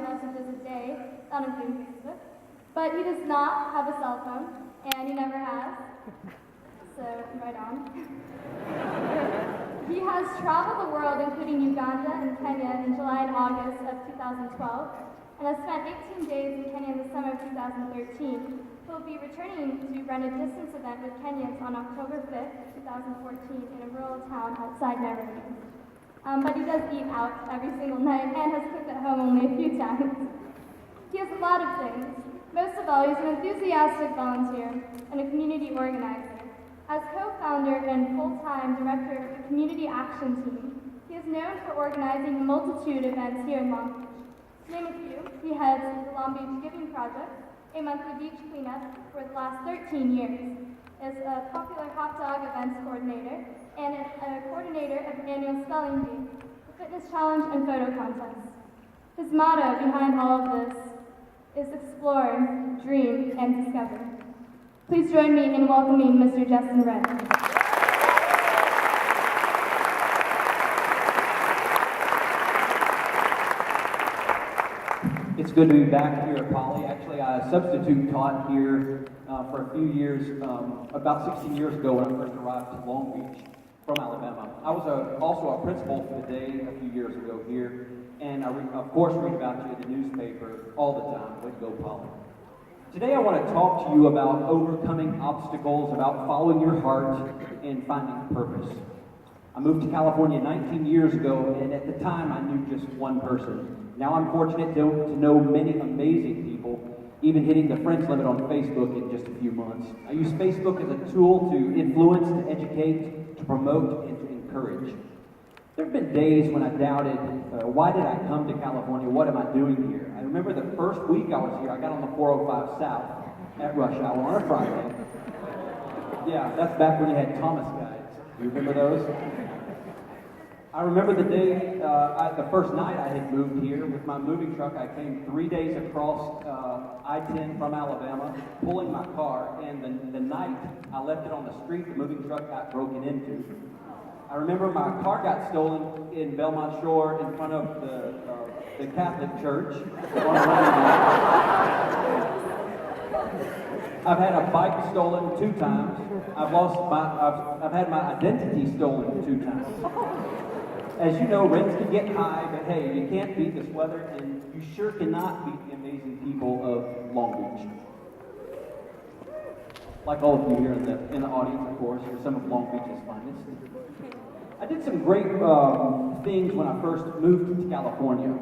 messages a day, not including Facebook. But he does not have a cell phone, and he never has. So, right on. He has traveled the world, including Uganda and Kenya in July and August of 2012, and has spent 18 days in Kenya in the summer of 2013. He'll be returning to run a distance event with Kenyans on October 5th, 2014, in a rural town outside Nairobi. But he does eat out every single night and has cooked at home only a few times. He has a lot of things. Most of all, he's an enthusiastic volunteer and a community organizer. As co-founder and full-time director of the Community Action Team, he is known for organizing a multitude of events here in Long Beach. To name a few, he heads the Long Beach Giving Project, a monthly beach cleanup for the last 13 years, is a popular hot dog events coordinator, and a coordinator of the annual spelling bee, the fitness challenge and photo contest. His motto behind all of this is explore, dream, and discover. Please join me in welcoming Mr. Justin Wren. It's good to be back here at Poly. Actually, I substitute taught here for a few years, about 16 years ago when I first arrived to Long Beach from Alabama. I was also a principal for the day a few years ago here, and I, of course, read about you in the newspaper all the time. Way to go, Poly. Today I want to talk to you about overcoming obstacles, about following your heart, and finding purpose. I moved to California 19 years ago, and at the time I knew just one person. Now I'm fortunate to know many amazing people, even hitting the friends limit on Facebook in just a few months. I use Facebook as a tool to influence, to educate, to promote, and to encourage. There have been days when I doubted, why did I come to California? What am I doing here? I remember the first week I was here, I got on the 405 South at rush hour on a Friday. Yeah, that's back when you had Thomas guides. Do you remember those? I remember the day, the first night I had moved here with my moving truck. I came 3 days across I-10 from Alabama, pulling my car, and the night I left it on the street, the moving truck got broken into. I remember my car got stolen in Belmont Shore in front of the Catholic Church. I've had a bike stolen 2 times. I've had my identity stolen 2 times. As you know, rents can get high, but hey, you can't beat this weather, and you sure cannot beat the amazing people of Long Beach. Like all of you here in the audience, of course, you're some of Long Beach's finest. I did some great things when I first moved to California.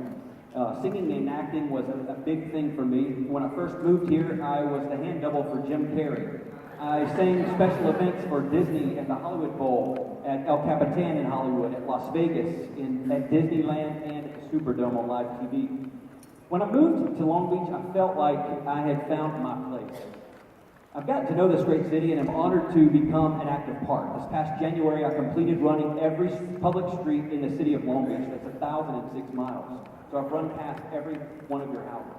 Singing and acting was a big thing for me. When I first moved here, I was the hand double for Jim Carrey. I sang special events for Disney at the Hollywood Bowl, at El Capitan in Hollywood, at Las Vegas, at Disneyland, and at the Superdome on live TV. When I moved to Long Beach, I felt like I had found my place. I've gotten to know this great city, and I'm honored to become an active part. This past January, I completed running every public street in the city of Long Beach. That's 1,006 miles. So I've run past every one of your houses.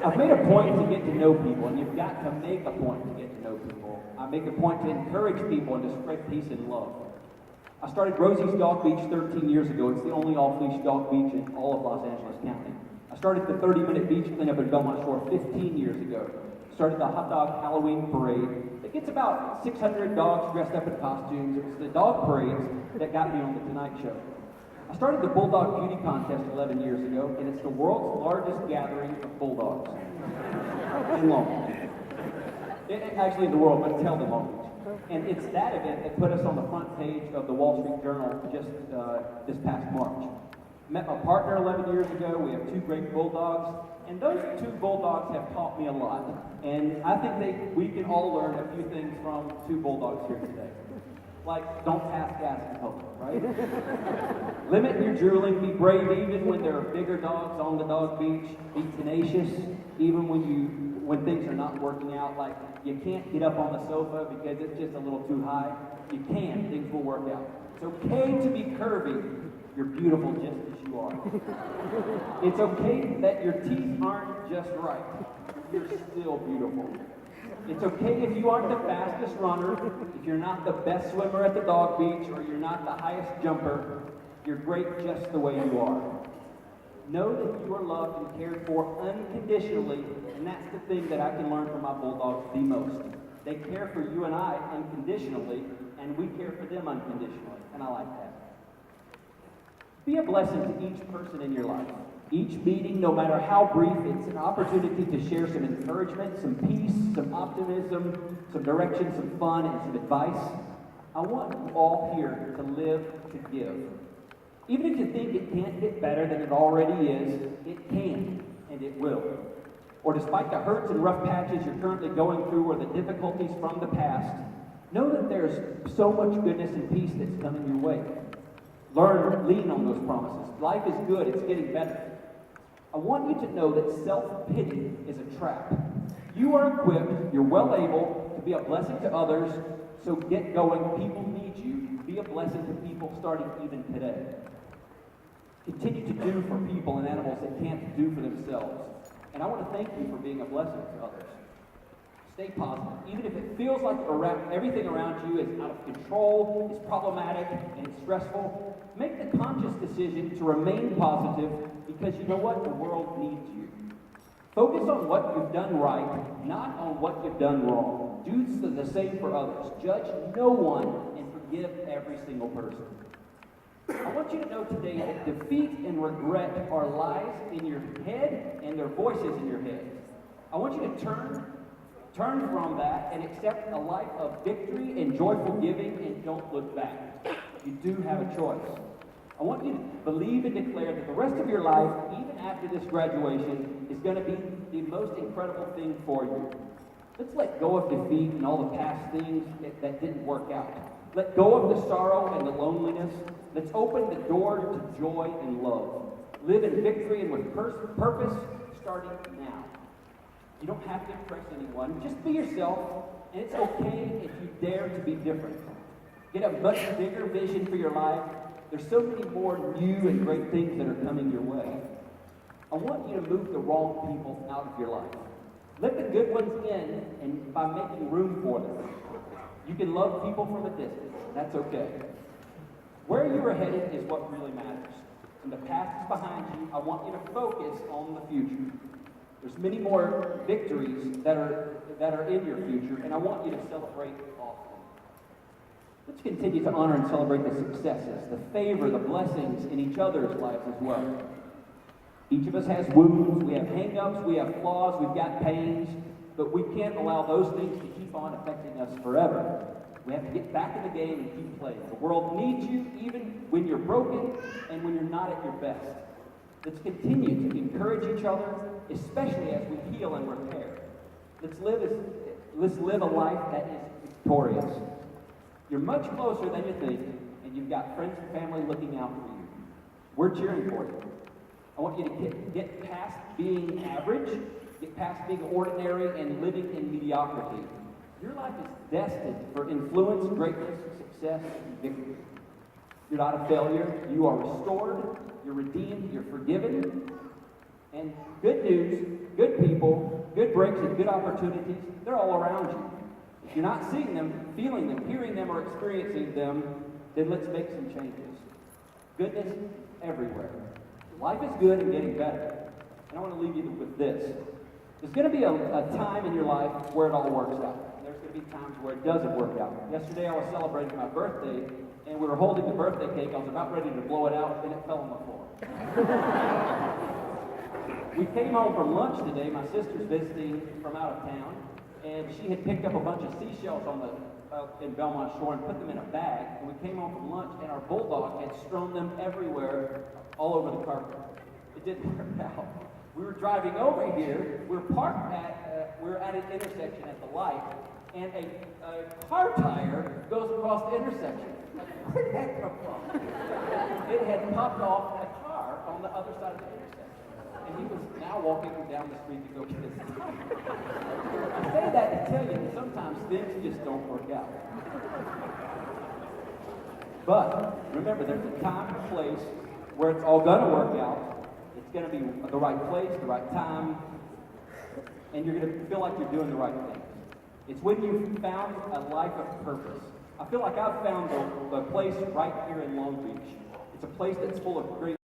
I've made a point to get to know people, and you've got to make a point to get to know people. I make a point to encourage people and to spread peace and love. I started Rosie's Dog Beach 13 years ago. It's the only off-leash dog beach in all of Los Angeles County. I started the 30-minute beach cleanup in Belmont Shore 15 years ago. Started the hot dog Halloween parade. It gets about 600 dogs dressed up in costumes. It was the dog parades that got me on the Tonight Show. I started the Bulldog Beauty Contest 11 years ago, and it's the world's largest gathering of bulldogs in Long Beach. Actually in the world, but it's held in Long Beach. And it's that event that put us on the front page of the Wall Street Journal just this past March. Met my partner 11 years ago. We have 2 great bulldogs, and those 2 bulldogs have taught me a lot. And I think we can all learn a few things from 2 bulldogs here today. Like, don't pass gas in public, right? Limit your drooling, be brave even when there are bigger dogs on the dog beach. Be tenacious even when things are not working out. Like, you can't get up on the sofa because it's just a little too high. You can, things will work out. It's okay to be curvy. You're beautiful just as you are. It's okay that your teeth aren't just right. You're still beautiful. It's okay if you aren't the fastest runner, if you're not the best swimmer at the dog beach, or you're not the highest jumper. You're great just the way you are. Know that you are loved and cared for unconditionally, and that's the thing that I can learn from my bulldogs the most. They care for you and I unconditionally, and we care for them unconditionally, and I like that. Be a blessing to each person in your life. Each meeting, no matter how brief, it's an opportunity to share some encouragement, some peace, some optimism, some direction, some fun, and some advice. I want you all here to live to give. Even if you think it can't get better than it already is, it can, and it will. Or despite the hurts and rough patches you're currently going through or the difficulties from the past, know that there's so much goodness and peace that's coming your way. Lean on those promises. Life is good, it's getting better. I want you to know that self-pity is a trap. You are equipped, you're well able to be a blessing to others, so get going. People need you. Be a blessing to people starting even today. Continue to do for people and animals that can't do for themselves. And I want to thank you for being a blessing to others. Stay positive. Even if it feels like everything around you is out of control, is problematic, and it's stressful, make the conscious decision to remain positive because you know what? The world needs you. Focus on what you've done right, not on what you've done wrong. Do the same for others. Judge no one and forgive every single person. I want you to know today that defeat and regret are lies in your head and they're voices in your head. I want you to turn from that and accept a life of victory and joyful giving and don't look back. You do have a choice. I want you to believe and declare that the rest of your life, even after this graduation, is going to be the most incredible thing for you. Let's let go of defeat and all the past things that didn't work out. Let go of the sorrow and the loneliness. Let's open the door to joy and love. Live in victory and with purpose starting now. You don't have to impress anyone. Just be yourself, and it's okay if you dare to be different. Get a much bigger vision for your life. There's so many more new and great things that are coming your way. I want you to move the wrong people out of your life. Let the good ones in, and by making room for them. You can love people from a distance. That's okay. Where you are headed is what really matters. And the past is behind you. I want you to focus on the future. There's many more victories that are in your future, and I want you to celebrate often. Let's continue to honor and celebrate the successes, the favor, the blessings in each other's lives as well. Each of us has wounds, we have hang-ups, we have flaws, we've got pains, but we can't allow those things to keep on affecting us forever. We have to get back in the game and keep playing. The world needs you even when you're broken and when you're not at your best. Let's continue to encourage each other, especially as we heal and repair. Let's live a life that is victorious. You're much closer than you think, and you've got friends and family looking out for you. We're cheering for you. I want you to get past being average, get past being ordinary, and living in mediocrity. Your life is destined for influence, greatness, success, and victory. You're not a failure. You are restored. You're redeemed. You're forgiven. And good news, good people, good breaks, and good opportunities, they're all around you. If you're not seeing them, feeling them, hearing them, or experiencing them, then let's make some changes. Goodness everywhere. Life is good and getting better. And I want to leave you with this. There's going to be a time in your life where it all works out. There's going to be times where it doesn't work out. Yesterday I was celebrating my birthday, and we were holding the birthday cake. I was about ready to blow it out, and it fell on the floor. We came home from lunch today. My sister's visiting from out of town, and she had picked up a bunch of seashells in Belmont Shore and put them in a bag. And we came home from lunch, and our bulldog had strewn them everywhere, all over the carpet. It didn't work out. We were driving over here. We were at an intersection at the light, and a car tire goes across the intersection. Like, where did that come from? It had popped off a car on the other side of the intersection. And he was now walking down the street to go get his tire. I say that to tell you that sometimes things just don't work out. But remember, there's a time and place where it's all going to work out. It's going to be the right place, the right time, and you're going to feel like you're doing the right thing. It's when you've found a life of purpose. I feel like I've found the place right here in Long Beach. It's a place that's full of great